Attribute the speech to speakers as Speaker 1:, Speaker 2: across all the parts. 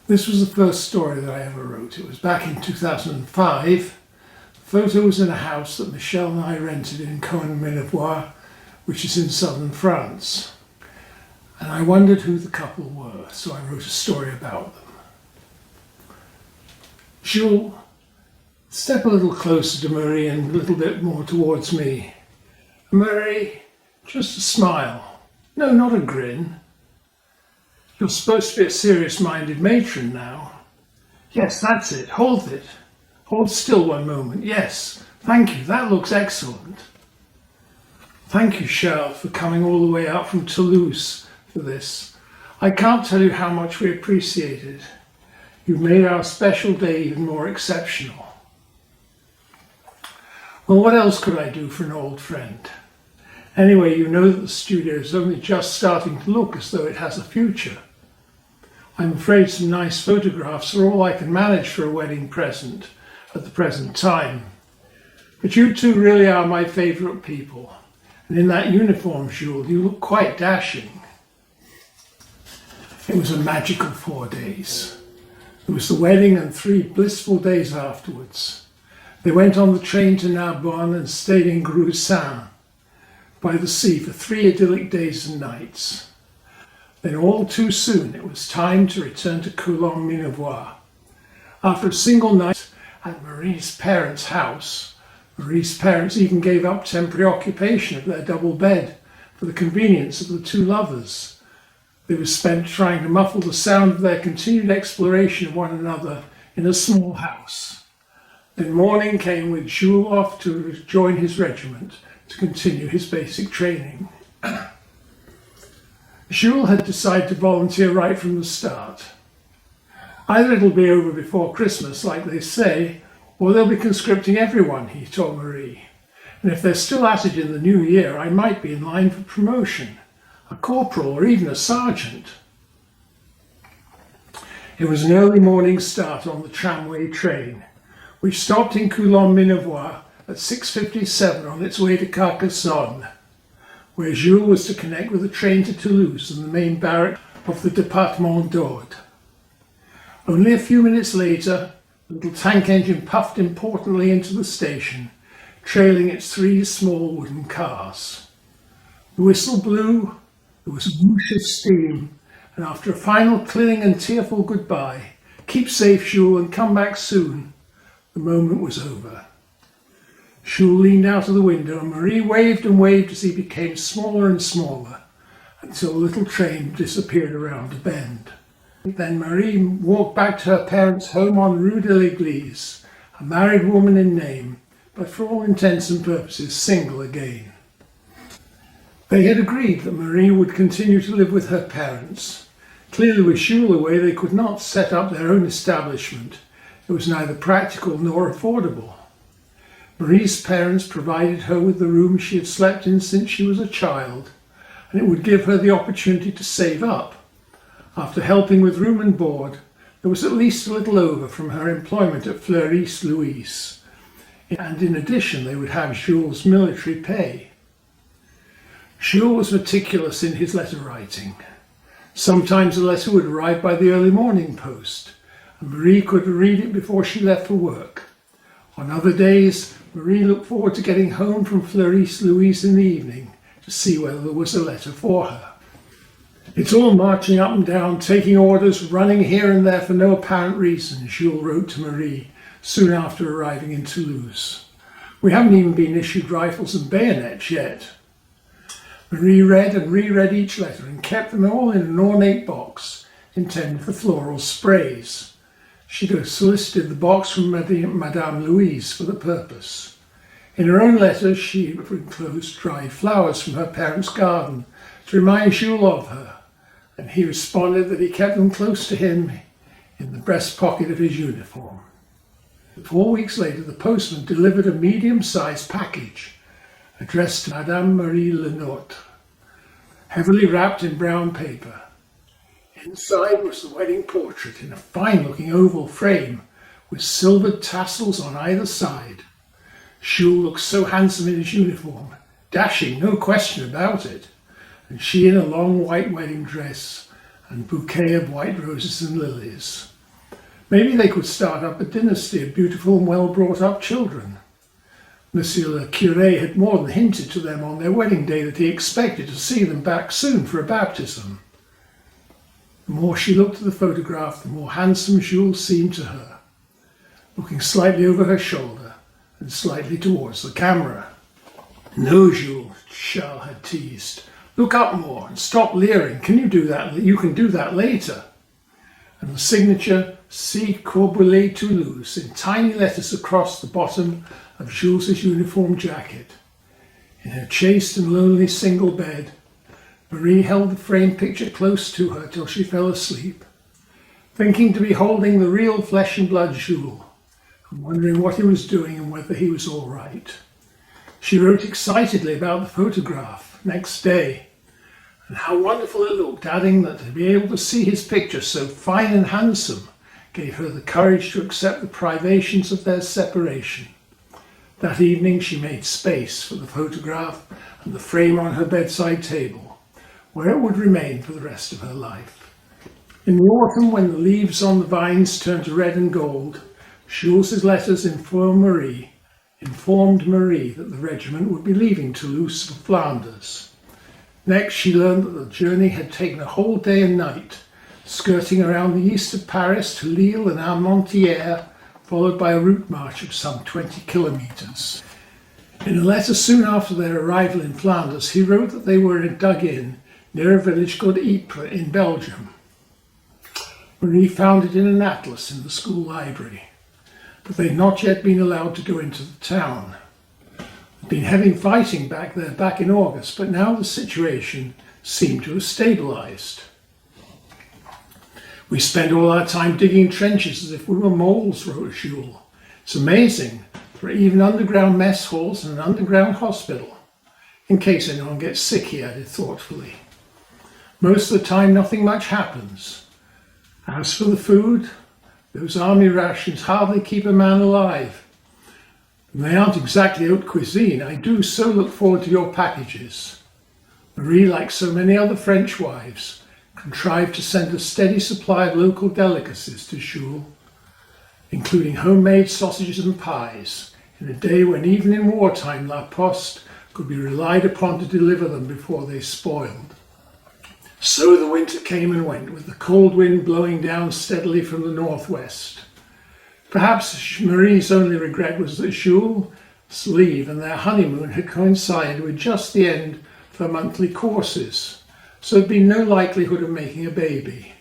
Speaker 1: This was the first story that I ever wrote. It was back in 2005. The photo was in a house that Michelle and I rented in Cône-Minevois, which is in southern France. And I wondered who the couple were, so I wrote a story about them. Jules, step a little closer to Marie and a little bit more towards me. Marie, just a smile. No, not a grin. You're supposed to be a serious-minded matron now. Yes, that's it. Hold it. Hold still one moment. Yes, thank you. That looks excellent. Thank you, Charles, for coming all the way out from Toulouse for this. I can't tell you how much we appreciate it. You've made our special day even more exceptional. Well, what else could I do for an old friend? Anyway, you know that the studio is only just starting to look as though it has a future. I'm afraid some nice photographs are all I can manage for a wedding present at the present time. But you two really are my favourite people. And in that uniform, Jules, you look quite dashing. It was a magical 4 days. It was the wedding and 3 blissful days afterwards. They went on the train to Narbonne and stayed in Gruissan by the sea for 3 idyllic days and nights. Then all too soon it was time to return to Cône-Minevois. After a single night at Marie's parents' house, Marie's parents even gave up temporary occupation of their double bed for the convenience of the two lovers. They were spent trying to muffle the sound of their continued exploration of one another in a small house. Then morning came with Jules off to join his regiment to continue his basic training. Jules had decided to volunteer right from the start. Either it'll be over before Christmas, like they say, or they'll be conscripting everyone, he told Marie. And if they're still at it in the new year, I might be in line for promotion, a corporal or even a sergeant. It was an early morning start on the tramway train, which stopped in Cône-Minevois at 6:57 on its way to Carcassonne, where Jules was to connect with a train to Toulouse and the main barrack of the Département d'Aude. Only a few minutes later, the little tank engine puffed importantly into the station, trailing its 3 small wooden cars. The whistle blew, there was a whoosh of steam, and after a final clinning and tearful goodbye, "Keep safe, Jules, and come back soon," the moment was over. Jules leaned out of the window and Marie waved and waved as he became smaller and smaller until the little train disappeared around a bend. Then Marie walked back to her parents' home on Rue de l'Église, a married woman in name, but for all intents and purposes single again. They had agreed that Marie would continue to live with her parents. Clearly with Jules away they could not set up their own establishment. It was neither practical nor affordable. Marie's parents provided her with the room she had slept in since she was a child, and it would give her the opportunity to save up. After helping with room and board, there was at least a little over from her employment at Fleury-Louise, and in addition they would have Jules' military pay. Jules was meticulous in his letter writing. Sometimes a letter would arrive by the early morning post, and Marie could read it before she left for work. On other days, Marie looked forward to getting home from Fleury-Louise in the evening to see whether there was a letter for her. "It's all marching up and down, taking orders, running here and there for no apparent reason," Jules wrote to Marie soon after arriving in Toulouse. "We haven't even been issued rifles and bayonets yet." Marie read and reread each letter and kept them all in an ornate box intended for floral sprays. She'd solicited the box from Madame Louise for the purpose. In her own letter, she enclosed dried flowers from her parents' garden to remind Jules of her, and he responded that he kept them close to him in the breast pocket of his uniform. 4 weeks later, the postman delivered a medium-sized package addressed to Madame Marie Lenôtre, heavily wrapped in brown paper. Inside was the wedding portrait in a fine-looking oval frame with silvered tassels on either side. Jules looked so handsome in his uniform, dashing, no question about it, and she in a long white wedding dress and bouquet of white roses and lilies. Maybe they could start up a dynasty of beautiful and well brought up children. Monsieur le Curé had more than hinted to them on their wedding day that he expected to see them back soon for a baptism. The more she looked at the photograph, the more handsome Jules seemed to her, looking slightly over her shoulder and slightly towards the camera. "No, Jules," Charles had teased. "Look up more and stop leering. Can you do that? You can do that later." And the signature, C. Corbelet Toulouse, in tiny letters across the bottom of Jules's uniform jacket. In her chaste and lonely single bed, Marie held the framed picture close to her till she fell asleep, thinking to be holding the real flesh and blood Jules, and wondering what he was doing and whether he was all right. She wrote excitedly about the photograph next day, and how wonderful it looked, adding that to be able to see his picture so fine and handsome gave her the courage to accept the privations of their separation. That evening she made space for the photograph and the frame on her bedside table, where it would remain for the rest of her life. In the autumn, when the leaves on the vines turned to red and gold, Jules's letters informed Marie that the regiment would be leaving Toulouse for Flanders. Next, she learned that the journey had taken a whole day and night, skirting around the east of Paris to Lille and Armentières, followed by a route march of some 20 kilometres. In a letter soon after their arrival in Flanders, he wrote that they were dug in near a village called Ypres in Belgium. Marie found it in an atlas in the school library, but they'd not yet been allowed to go into the town. There'd been heavy fighting back in August, but now the situation seemed to have stabilised. "We spent all our time digging trenches as if we were moles," wrote Jules. "It's amazing. There are even underground mess halls and an underground hospital. In case anyone gets sick," he added thoughtfully. "Most of the time nothing much happens. As for the food, those army rations hardly keep a man alive. And they aren't exactly haute cuisine. I do so look forward to your packages." Marie, like so many other French wives, contrived to send a steady supply of local delicacies to Jules, including homemade sausages and pies, in a day when even in wartime La Poste could be relied upon to deliver them before they spoiled. So the winter came and went, with the cold wind blowing down steadily from the northwest. Perhaps Marie's only regret was that Jules' leave and their honeymoon had coincided with just the end of her monthly courses, so there'd been no likelihood of making a baby,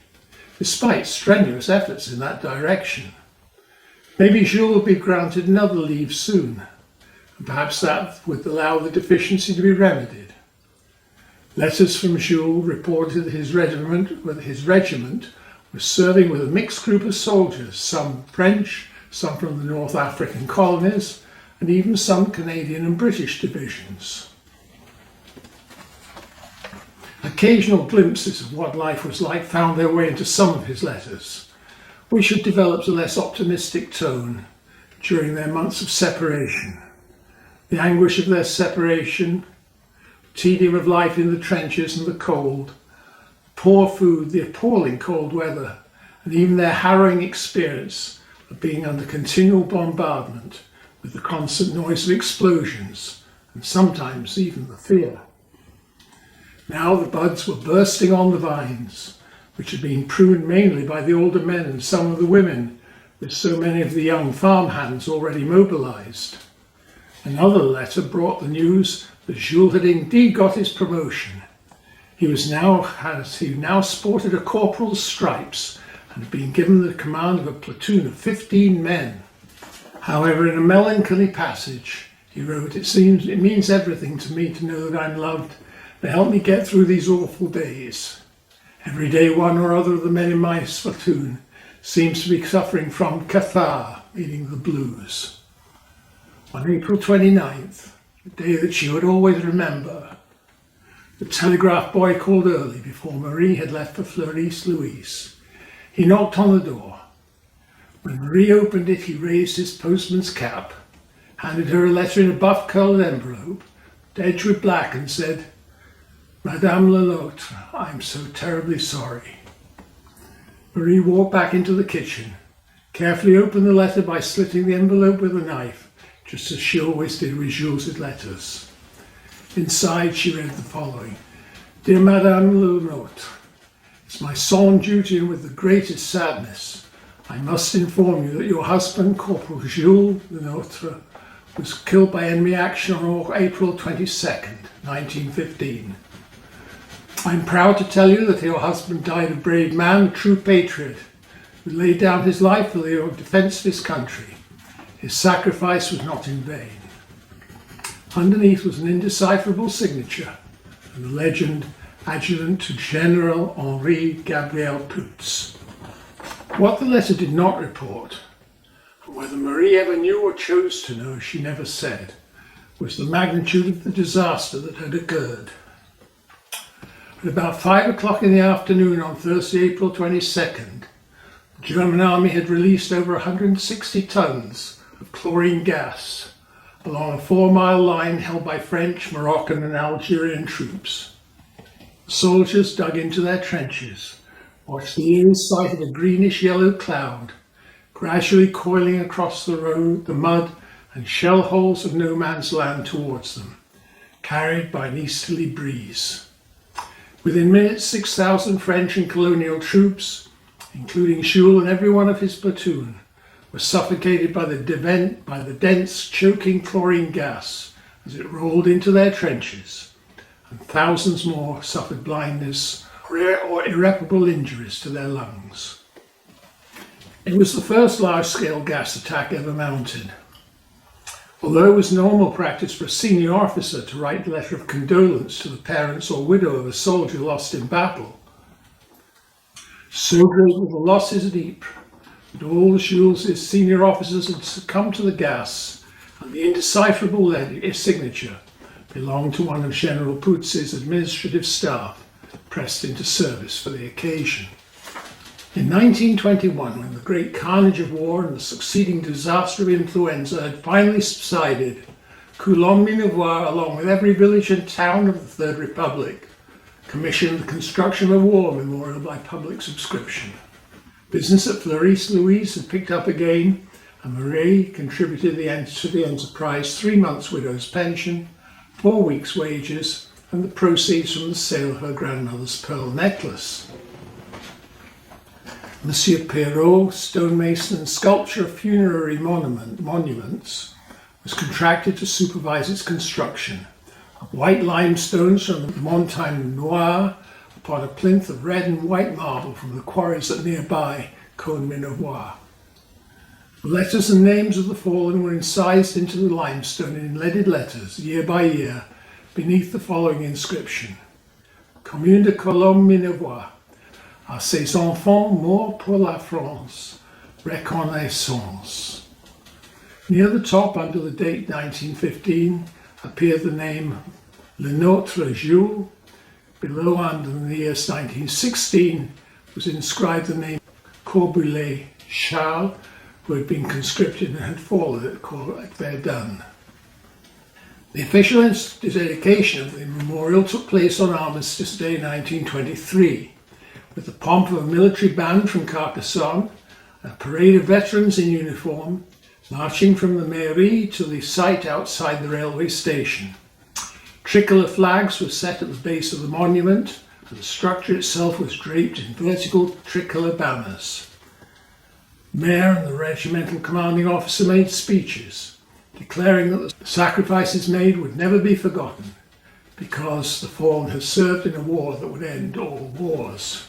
Speaker 1: despite strenuous efforts in that direction. Maybe Jules would be granted another leave soon, and perhaps that would allow the deficiency to be remedied. Letters from Jules reported that his regiment was serving with a mixed group of soldiers, some French, some from the North African colonies, and even some Canadian and British divisions. Occasional glimpses of what life was like found their way into some of his letters, which had developed a less optimistic tone during their months of separation. The anguish of their separation, tedium of life in the trenches and the cold, poor food, the appalling cold weather, and even their harrowing experience of being under continual bombardment with the constant noise of explosions and sometimes even the fear. Now the buds were bursting on the vines, which had been pruned mainly by the older men and some of the women, with so many of the young farm hands already mobilised. Another letter brought the news that Jules had indeed got his promotion. He now sported a corporal's stripes and had been given the command of a platoon of 15 men. However, in a melancholy passage, he wrote, it means everything to me to know that I'm loved. They help me get through these awful days. Every day one or other of the men in my platoon seems to be suffering from cathar, meaning the blues. On April 29th, the day that she would always remember, the telegraph boy called early before Marie had left for Fleurus-Louise. He knocked on the door. When Marie opened it, he raised his postman's cap, handed her a letter in a buff-curled envelope, edged with black, and said, "Madame Lelotre, I'm so terribly sorry." Marie walked back into the kitchen, carefully opened the letter by slitting the envelope with a knife, just as she always did with Jules' letters. Inside she read the following: Dear Madame Le Nôtre, it's my solemn duty and with the greatest sadness, I must inform you that your husband, Corporal Jules Le Nôtre, was killed by enemy action on April 22nd, 1915. I'm proud to tell you that your husband died a brave man, a true patriot, who laid down his life for the defence of his country. His sacrifice was not in vain. Underneath was an indecipherable signature and the legend, Adjutant to General Henri Gabriel Putz. What the letter did not report, and whether Marie ever knew or chose to know, she never said, was the magnitude of the disaster that had occurred. At about 5 o'clock in the afternoon on Thursday, April 22nd, the German army had released over 160 tons of chlorine gas along a 4-mile line held by French, Moroccan and Algerian troops. The soldiers dug into their trenches, watched the eerie sight of a greenish-yellow cloud gradually coiling across the road, the mud and shell holes of no man's land towards them, carried by an easterly breeze. Within minutes, 6,000 French and colonial troops, including Jules and every one of his platoon, were suffocated by the dense, choking chlorine gas as it rolled into their trenches, and thousands more suffered blindness or irreparable injuries to their lungs. It was the first large-scale gas attack ever mounted. Although it was normal practice for a senior officer to write a letter of condolence to the parents or widow of a soldier lost in battle, so great were the losses at Ypres that all Jules' senior officers had succumbed to the gas, and the indecipherable signature belonged to one of General Putz's administrative staff pressed into service for the occasion. In 1921, when the great carnage of war and the succeeding disaster of influenza had finally subsided, Coulommiers, along with every village and town of the Third Republic, commissioned the construction of a war memorial by public subscription. Business at Fleury-Louise had picked up again, and Marie contributed to the enterprise 3 months' widow's pension, 4 weeks' wages, and the proceeds from the sale of her grandmother's pearl necklace. Monsieur Perrault, stonemason and sculptor of funerary monuments, was contracted to supervise its construction of white limestones from the Montagne Noire upon a plinth of red and white marble from the quarries at nearby Cône-Minervois. The letters and names of the fallen were incised into the limestone in leaded letters, year by year, beneath the following inscription: Commune de Cône-Minervois, à ses enfants morts pour la France, reconnaissance. Near the top, under the date 1915, appeared the name Le Nôtre Jules. Below, under the year 1916, was inscribed the name Corbulet Charles, who had been conscripted and had fallen at Verdun. The official dedication of the memorial took place on Armistice Day 1923, with the pomp of a military band from Carcassonne, a parade of veterans in uniform, marching from the mairie to the site outside the railway station. Tricolour flags were set at the base of the monument, and the structure itself was draped in vertical tricolour banners. The mayor and the regimental commanding officer made speeches, declaring that the sacrifices made would never be forgotten, because the fallen had served in a war that would end all wars.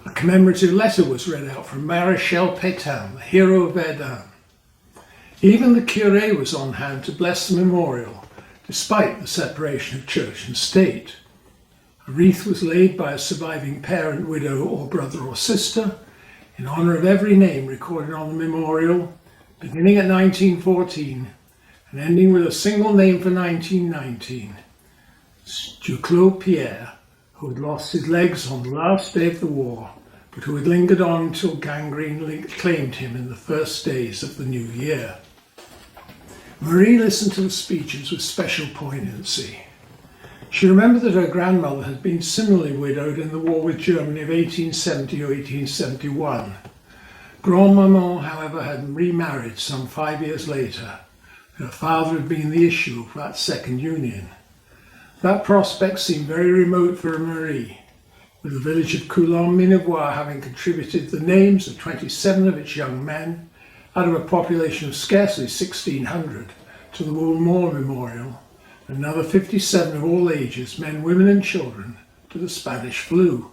Speaker 1: A commemorative letter was read out from Maréchal Pétain, the hero of Verdun. Even the curé was on hand to bless the memorial, despite the separation of church and state. A wreath was laid by a surviving parent, widow, or brother or sister, in honour of every name recorded on the memorial, beginning at 1914 and ending with a single name for 1919, Duclos Pierre, who had lost his legs on the last day of the war, but who had lingered on until gangrene claimed him in the first days of the new year. Marie listened to the speeches with special poignancy. She remembered that her grandmother had been similarly widowed in the war with Germany of 1870 or 1871. Grandmaman, however, had remarried some 5 years later. Her father had been the issue of that second union. That prospect seemed very remote for Marie, with the village of Coulon-Minevois having contributed the names of 27 of its young men out of a population of scarcely 1,600 to the War Memorial, and another 57 of all ages, men, women and children, to the Spanish flu.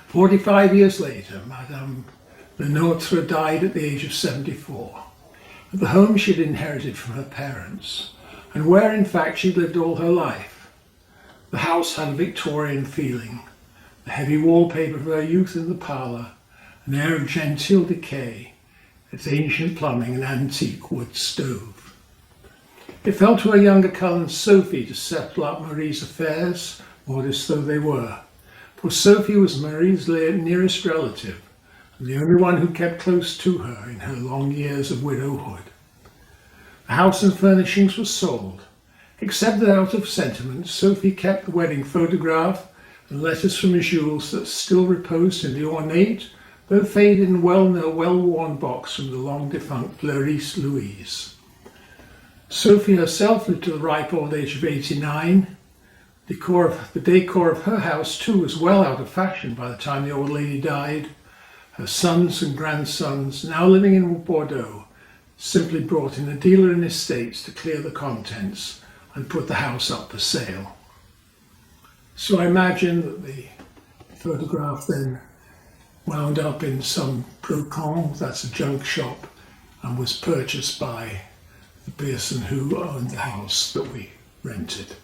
Speaker 1: 45 years later, Madame Lenotre died at the age of 74, at the home she had inherited from her parents, and where in fact she'd lived all her life. The house had a Victorian feeling, the heavy wallpaper of her youth in the parlour, an air of genteel decay, its ancient plumbing and antique wood stove. It fell to her younger cousin Sophie to settle up Marie's affairs, modest though they were, for Sophie was Marie's nearest relative, and the only one who kept close to her in her long years of widowhood. The house and furnishings were sold, except that out of sentiment Sophie kept the wedding photograph and letters from Jules that still reposed in the ornate, though faded and well-worn box from the long-defunct Clarice Louise. Sophie herself lived to the ripe old age of 89. The decor of her house too was well out of fashion by the time the old lady died. Her sons and grandsons, now living in Bordeaux, simply brought in a dealer in estates to clear the contents and put the house up for sale. So I imagine that the photograph then wound up in some brocante, that's a junk shop, and was purchased by the person who owned the house that we rented.